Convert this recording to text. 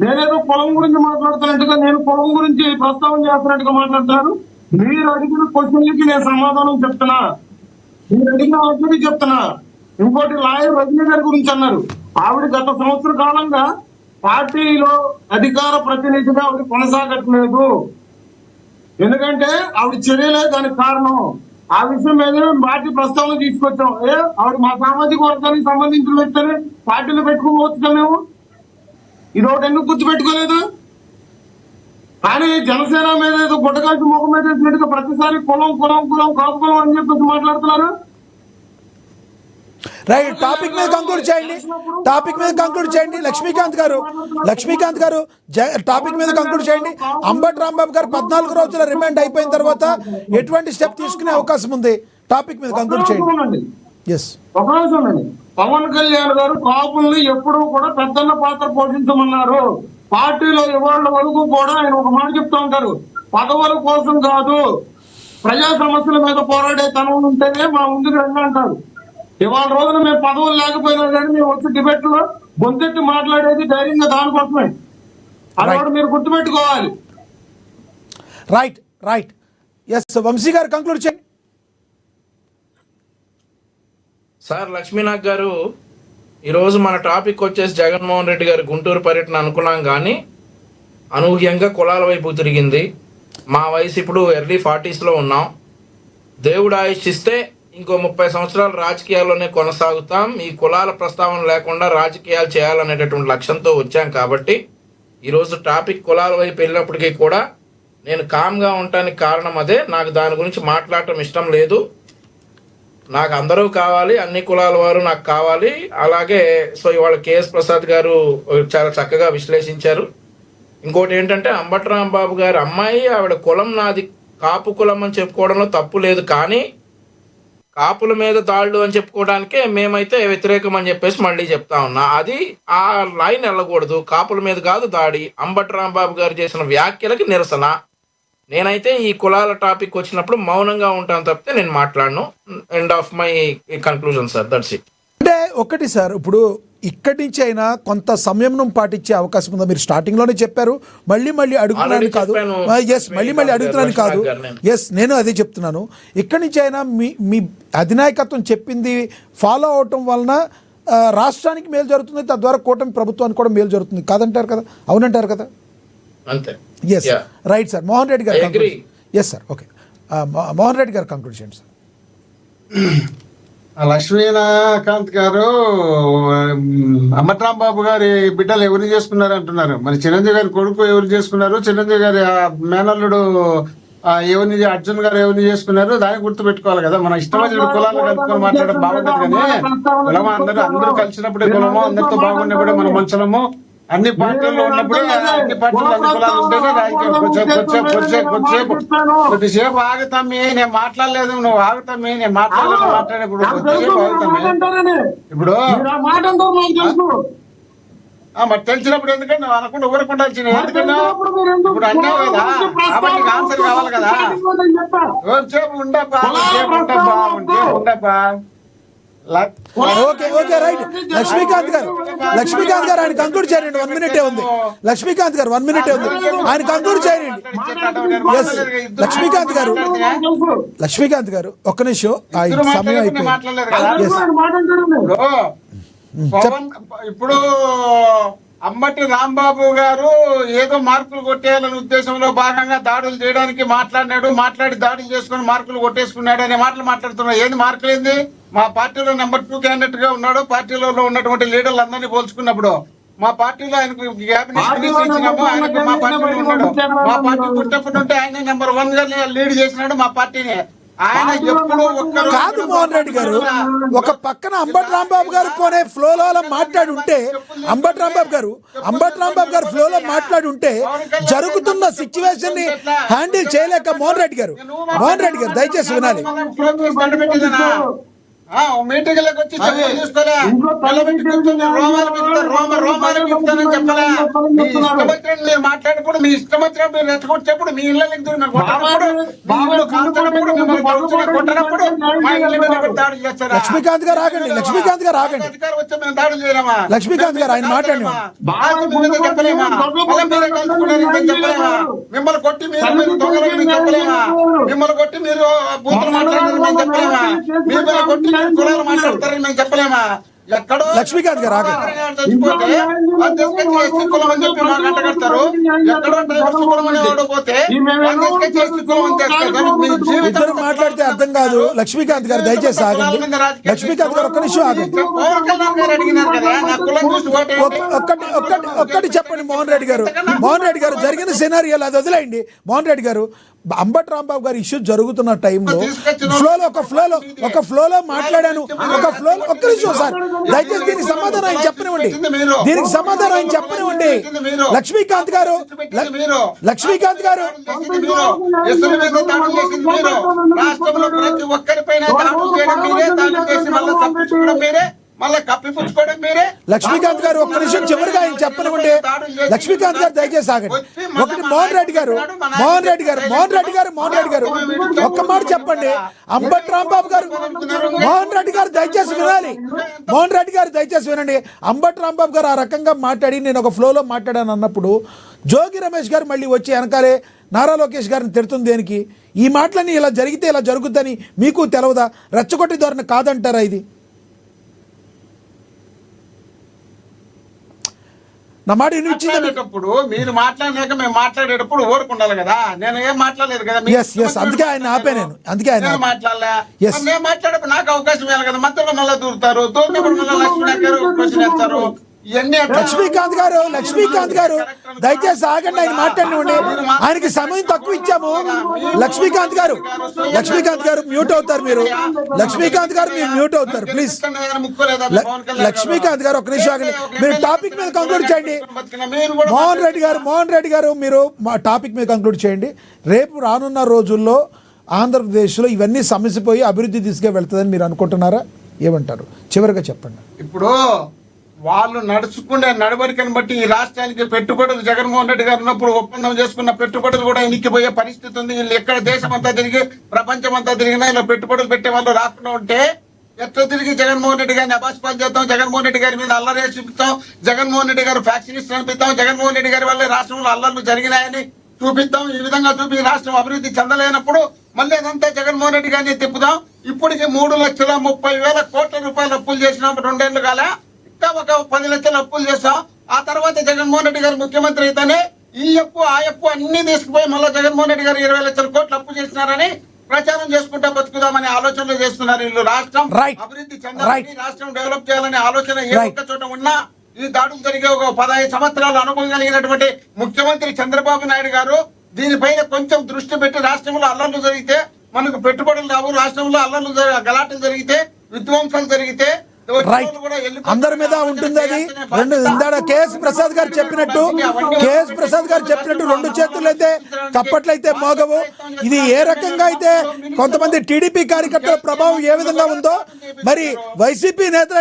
నేనేదో పొలం గురించి మాట్లాడుతున్నట్టుగా, నేను పొలం గురించి ప్రస్తావన చేస్తున్నట్టుగా మాట్లాడతారు. మీరు అడిగిన క్వశ్చన్లకి నేను సమాధానం చెప్తున్నా, మీరు అడిగిన వాటికి చెప్తున్నా. ఇంకోటి లాయర్ రజనీ గారి గురించి అన్నారు. ఆవిడ గత సంవత్సర కాలంగా పార్టీలో అధికార ప్రతినిధిగా ఆవిడ కొనసాగట్లేదు. ఎందుకంటే ఆవిడ చర్యలే దానికి కారణం. ఆ విషయం మీద పార్టీ ప్రస్తావన తీసుకొచ్చాం. ఆవిడ మా సామాజిక వర్గానికి సంబంధించిన వ్యక్తిని పార్టీలో పెట్టుకోవచ్చు మేము. ఇదొకటి ఎందుకు గుర్తుపెట్టుకోలేదు? కానీ జనసేన మీద ఏదో గుట్టకాల్సి ముఖం మీద వేసినట్టుగా ప్రతిసారి కులం కులం కులం కాపు కులం అని చెప్పేసి మాట్లాడుతున్నారు. రైట్, టాపిక్ మీద కంక్లూడ్ చేయండి. లక్ష్మీకాంత్ గారు టాపిక్ మీద కంక్లూడ్ చేయండి. అంబటి రాంబాబు గారు 14 రోజుల రిమాండ్ అయిపోయిన తర్వాత ఎటువంటి స్టెప్ తీసుకునే అవకాశం ఉంది? టాపిక్ మీద కంక్లూడ్ చేయండి. ఒక రోజు ఉండండి. పవన్ కళ్యాణ్ గారు కాపుల్ని ఎప్పుడూ కూడా పెద్దన్న పాత్ర పోషించమన్నారు. పార్టీలో ఇవాళ వరకు కూడా ఆయన ఒక మాట చెప్తా ఉంటారు, పదవుల కోసం కాదు, ప్రజా సమస్యల మీద పోరాడే తనం ఉంటేనే మా ముందుకు రండి అంటారు. ఇవాళ రోజున మేము పదవులు లేకపోయినా కానీ మేము వచ్చి డిబేట్ లో గొంతెత్తి మాట్లాడేది ధైర్యంగా దానికోసమే. అది కూడా మీరు గుర్తుపెట్టుకోవాలి. రైట్. వంశీ గారు కంక్లూడ్ చేయండి. సార్ లక్ష్మీనాథ్ గారు, ఈరోజు మన టాపిక్ వచ్చేసి జగన్మోహన్ రెడ్డి గారి గుంటూరు పర్యటన అనుకున్నాం, కానీ అనూహ్యంగా కులాల వైపు తిరిగింది. మా వయసు ఇప్పుడు ఎర్లీ 40sలో ఉన్నాం. దేవుడు ఆయుష్ ఇస్తే ఇంకో 30 సంవత్సరాలు రాజకీయాల్లోనే కొనసాగుతాం. ఈ కులాల ప్రస్తావన లేకుండా రాజకీయాలు చేయాలనేటటువంటి లక్ష్యంతో వచ్చాం. కాబట్టి ఈరోజు టాపిక్ కులాల వైపు వెళ్ళినప్పటికీ కూడా నేను కామ్గా ఉండటానికి కారణం అదే. నాకు దాని గురించి మాట్లాడటం ఇష్టం లేదు. నాకు అందరూ కావాలి, అన్ని కులాల వారు నాకు కావాలి. అలాగే ఇవాళ కేఎస్ ప్రసాద్ గారు చాలా చక్కగా విశ్లేషించారు. ఇంకోటి ఏంటంటే అంబటి రాంబాబు గారి అమ్మాయి, ఆవిడ కులం నాది కాపు కులం అని చెప్పుకోవడంలో తప్పు లేదు, కానీ కాపుల మీద దాడులు అని చెప్పుకోవడానికే మేమైతే వ్యతిరేకం అని చెప్పేసి మళ్ళీ చెప్తా ఉన్నా. అది ఆ లైన్ వెళ్ళకూడదు. కాపుల మీద కాదు దాడి. అంబటి రాంబాబు గారు చేసిన వ్యాఖ్యలకి నిరసన. నేనైతే ఈ కులాల టాపిక్ వచ్చినప్పుడు మౌనంగా ఉంటాను తప్పితే నేను మాట్లాడను. End of my conclusion sir, that's it. అంటే ఒకటి సార్, ఇప్పుడు ఇక్కడి నుంచి అయినా కొంత సంయమనం పాటించే అవకాశం ఉందా? మీరు స్టార్టింగ్లోనే చెప్పారు, మళ్ళీ అడుగుతున్నాను కాదు. మళ్ళీ అడుగుతున్నాను కాదు. నేను అదే చెప్తున్నాను. ఇక్కడి నుంచి అయినా మీ అధినాయకత్వం చెప్పింది ఫాలో అవటం వలన రాష్ట్రానికి మేలు జరుగుతుంది, తద్వారా కూటమి ప్రభుత్వానికి కూడా మేలు జరుగుతుంది కాదంటారు కదా? అవునంటారు కదా? అంతే. Right sir. మోహన్ రెడ్డి గారు. Sir, okay. మోహన్ రెడ్డి గారు కంక్లూడ్ చేయండి సార్. లక్ష్మీకాంత్ గారు అంబటి రాంబాబు గారి బిడ్డలు ఎవరు చేసుకున్నారు అంటున్నారు. మరి చిరంజీవి గారి కొడుకు ఎవరు చేసుకున్నారు, చిరంజీవి గారి మేనల్లుడు ఎవరిని, అర్జున్ గారు ఎవరిని చేసుకున్నారు, దాన్ని గుర్తు పెట్టుకోవాలి కదా. మన ఇష్టమైన కులాలు కలుపుకొని మాట్లాడడం బాగుంటది, కానీ కులము అందరూ కలిసినప్పుడే కులము, అందరితో బాగున్నప్పుడే మన మనుషులము. అన్ని పార్టీల్లో ఉన్నప్పుడే అన్ని పార్టీలు అన్ని కులాలు ఉంటేనే రాజకీయం. కొద్దిసేపు ఆగుతామి, నేను మాట్లాడలేదు, నువ్వు ఆగుతామి, నేను మాట్లాడేప్పుడు కొద్దిసేపు ఆగుతామి. ఇప్పుడు మరి తెలిసినప్పుడు ఎందుకంటే నువ్వు అనకుండా ఊరకుండాల్సిన, ఎందుకన్నా ఇప్పుడు అన్నావు కదా, కాబట్టి ఆన్సర్ కావాలి కదా. సేపు ఉండబ్బా ఓకే రైట్. లక్ష్మీకాంత్ గారు ఆయన కంక్లూడ్ చేయండి. 1 minute ఉంది. లక్ష్మీకాంత్ గారు 1 minute ఉంది, ఆయన కంక్లూడ్ చేయండి. లక్ష్మీకాంత్ గారు ఒక్క నిమిషం, సమయం అయిపోయింది. ఇప్పుడు అంబటి రాంబాబు గారు ఏదో మార్కులు కొట్టేయాలనే ఉద్దేశంలో భాగంగా దాడులు చేయడానికి మాట్లాడి దాడులు చేసుకుని మార్కులు కొట్టేసుకున్నాడు అనే మాటలు మాట్లాడుతున్నాడు. ఏంది మార్కులు ఏంది? మా పార్టీలో నెంబర్ 2 క్యాండిడేట్ గా ఉన్నాడు. పార్టీలో ఉన్నటువంటి లీడర్లు అందరినీ పోల్చుకున్నప్పుడు మా పార్టీలో ఆయనకు క్యాబినెట్ ఇచ్చినాము, ఆయనకు మా పార్టీలో ఉన్నాడు. మా పార్టీ పుట్టినప్పుడు ఉంటే ఆయన నెంబర్ 1 గా లీడ్ చేసినాడు మా పార్టీని. ఆయన ఎప్పుడు కాదు మోహన్ రెడ్డి గారు, ఒక పక్కన అంబటి రాంబాబు గారు కొనే ఫ్లోలో మాట్లాడి ఉంటే, అంబటి రాంబాబు గారు ఫ్లోలో మాట్లాడి ఉంటే జరుగుతున్న సిచ్యువేషన్ ని హ్యాండిల్ చేయలేక మోహన్ రెడ్డి గారు దయచేసి వినాలి. మీటింగ్లకు వచ్చి అదే. చెప్పులు తీసుకోలే, ఇంట్లో నిలబెట్టి కూర్చొని రోమాలు పిలుస్తారు, రోమాలు పిలుస్తానని చెప్పలే. మీ ఇష్టం వచ్చినట్టు మీరు మాట్లాడినప్పుడు, మీ ఇష్టం వచ్చినప్పుడు మీరు రెచ్చగొట్టేప్పుడు, మీ ఇళ్ళకి కొట్టినప్పుడు, మీ ఇల్లు కాల్చినప్పుడు, మిమ్మల్ని దౌర్జన్యం కొట్టినప్పుడు మా ఇళ్ళ మీద మీరు దాడులు చేస్తారా? లక్ష్మీకాంత్ గారు ఆగండి, లక్ష్మీకాంత్ గారు ఆగండి. అధికారం వచ్చి మేము దాడులు చేయలేమా? లక్ష్మీకాంత్ గారు ఆయన మాట్లాడండి. చెప్పలేమా? మళ్ళీ మీరే కలుసుకున్నారని మేము చెప్పలేమా? మిమ్మల్ని కొట్టి మీరు దొంగలని మేము చెప్పలేమా? మిమ్మల్ని కొట్టి మీరు బూతులు మాట్లాడారని మేము చెప్పలేమా? మిమ్మల్ని కొట్టి మీరు కులాలు మాట్లాడతారని మేము చెప్పలేమా? ఎక్కడో లక్ష్మీకాంత్ గారు ఆగండి. చచ్చిపోతే అది తీసుకొచ్చి ఎస్సీ కులం అని చెప్పి మాకు అంటగడతారు. ఎక్కడో డ్రైవర్స్ కులం అని ఓడిపోతే వాళ్ళు తీసుకొచ్చి ఎస్సీ కులం అని చేస్తారు. మీ జీవితం ఇద్దరు మాట్లాడితే అర్థం కాదు. లక్ష్మీకాంత్ గారు దయచేసి ఆగండి. లక్ష్మీకాంత్ గారు ఒక్క నిమిషం ఆగండి. పవన్ కళ్యాణ్ గారు అడిగినారు కదా, నా కులం చూసి ఓటేయండి. ఒక్కటి చెప్పండి మోహన్ రెడ్డి గారు. మోహన్ రెడ్డి గారు జరిగిన సినారియోలు అది వదిలేయండి. మోహన్ రెడ్డి గారు, అంబటి రాంబాబు గారు ఇష్యూ జరుగుతున్న టైంలో ఒక ఫ్లోలో మాట్లాడాను. ఒక్క నిమిషం సార్, దయచేసి దీనికి సమాధానం ఆయన చెప్పనివ్వండి. దీనికి సమాధానం ఆయన చెప్పనివ్వండి. లక్ష్మీకాంత్ గారు రాష్ట్రంలో ప్రతి ఒక్కరిపైన దాడులు చేయడం మీరే, దాడులు చేసి మళ్ళీ తప్పించుకోవడం మీరే, మళ్ళీ కప్పిపుచ్చుకోవడం మీరే. లక్ష్మీకాంత్ గారు ఒక్క నిమిషం చివరిగా ఆయన చెప్పనివ్వండి. లక్ష్మీకాంత్ గారు దయచేసి ఆగండి. ఒకటి మోహన్ రెడ్డి గారు ఒక్క మాట చెప్పండి. అంబటి రాంబాబు గారు, మోహన్ రెడ్డి గారు దయచేసి వినాలి. మోహన్ రెడ్డి గారు దయచేసి వినండి. అంబటి రాంబాబు గారు ఆ రకంగా మాట్లాడి నేను ఒక ఫ్లోలో మాట్లాడాను అన్నప్పుడు జోగి రమేష్ గారు మళ్ళీ వచ్చి వెనకాలే నారా లోకేష్ గారిని తిడుతుంది దేనికి? ఈ మాటలన్నీ ఇలా జరిగితే ఇలా జరుగుద్దని మీకు తెలవదా? రెచ్చగొట్టి ధోరణి కాదంటారా ఇది? నా మాట మాట్లాడేటప్పుడు మీరు మాట్లాడినాక మేము మాట్లాడేటప్పుడు ఊరుకుండాలి కదా. నేను ఏం మాట్లాడలేదు కదా. అందుకే ఆయన ఆపే నేను మాట్లాడలే. నేను మాట్లాడేప్పుడు నాకు అవకాశం ఇవ్వాలి కదా. మంత్రులు మళ్ళీ దూరుతారు, దూరినప్పుడు మళ్ళీ లక్ష్మీనాథ్ గారు క్వశ్చన్ వేస్తారు. లక్ష్మీకాంత్ గారు దయచేసి ఆగండి. ఆయన మాట్లాడినండి. ఆయనకి సమయం తక్కువ ఇచ్చాము. లక్ష్మీకాంత్ గారు మ్యూట్ అవుతారు. మీరు లక్ష్మీకాంత్ గారు మీరు మ్యూట్ అవుతారు ప్లీజ్. లక్ష్మీకాంత్ గారు ఒక నిమిషం ఆగండి. మీరు టాపిక్ మీద కంక్లూడ్ చేయండి. మోహన్ రెడ్డి గారు మీరు టాపిక్ మీద కంక్లూడ్ చేయండి. రేపు రానున్న రోజుల్లో ఆంధ్రప్రదేశ్లో ఇవన్నీ సమస్యపోయి అభివృద్ధి దిశగా వెళ్తుందని మీరు అనుకుంటున్నారా? ఏమంటారు? చివరిగా చెప్పండి. ఇప్పుడు వాళ్ళు నడుచుకునే నడవడికను బట్టి ఈ రాష్ట్రానికి పెట్టుబడులు జగన్మోహన్ రెడ్డి గారు ఉన్నప్పుడు ఒప్పందం చేసుకున్న పెట్టుబడులు కూడా ఎన్నికిపోయే పరిస్థితి ఉంది. వీళ్ళు ఎక్కడ దేశం అంతా తిరిగి ప్రపంచం అంతా తిరిగినా ఇలా పెట్టుబడులు పెట్టే వాళ్ళు రాకుండా ఉంటే ఎట్లా తిరిగి జగన్మోహన్ రెడ్డి గారిని అబాస్పాలు చేద్దాం, జగన్మోహన్ రెడ్డి గారి మీద అల్లరేసి చూపిస్తాం, జగన్మోహన్ రెడ్డి గారు ఫ్యాక్షనిస్ట్ అనిపిస్తాం, జగన్మోహన్ రెడ్డి గారి వల్ల రాష్ట్రంలో అల్లర్లు జరిగినాయని చూపిద్దాం. ఈ విధంగా చూపి రాష్ట్రం అభివృద్ధి చెందలేనప్పుడు మళ్ళీ అదంతా జగన్మోహన్ రెడ్డి గారిని తిప్పుదాం. ఇప్పటికి 3,30,30,000 కోట్ల రూపాయలు అప్పులు చేసినాం 2 ఏళ్లు కాల. ఒక 10 లక్షలు అప్పులు చేస్తాం. ఆ తర్వాత జగన్మోహన్ రెడ్డి గారు ముఖ్యమంత్రి అయితేనే ఈ అప్పు ఆ అప్పు అన్ని తీసుకుపోయి మళ్ళీ జగన్మోహన్ రెడ్డి గారు 20 లక్షల కోట్లు అప్పు చేసినారని ప్రచారం చేసుకుంటా బతుకుదామని ఆలోచనలు చేస్తున్నారు. వీళ్ళు రాష్ట్రం అభివృద్ధి చెందాలని, రాష్ట్రం డెవలప్ చేయాలనే ఆలోచన ఏ ఒక్క చోట ఉన్నా ఈ దాడులు జరిగే ఒక 15 సంవత్సరాల అనుభవం కలిగినటువంటి ముఖ్యమంత్రి చంద్రబాబు నాయుడు గారు దీనిపైన కొంచెం దృష్టి పెట్టి రాష్ట్రంలో అల్లర్లు జరిగితే మనకు పెట్టుబడులు రావు, రాష్ట్రంలో అల్లర్లు గలాటలు జరిగితే విధ్వంసాలు జరిగితే రైట్ అందరి మీద ఉంటుంది. అది రెండు ఇందాక కేఎస్ ప్రసాద్ గారు చెప్పినట్టు 2 చేతులు అయితే చప్పట్లు అయితే మోగవు. ఇది ఏ రకంగా అయితే కొంతమంది టీడీపీ కార్యకర్తల ప్రభావం ఏ విధంగా ఉందో మరి వైసీపీ నేతలు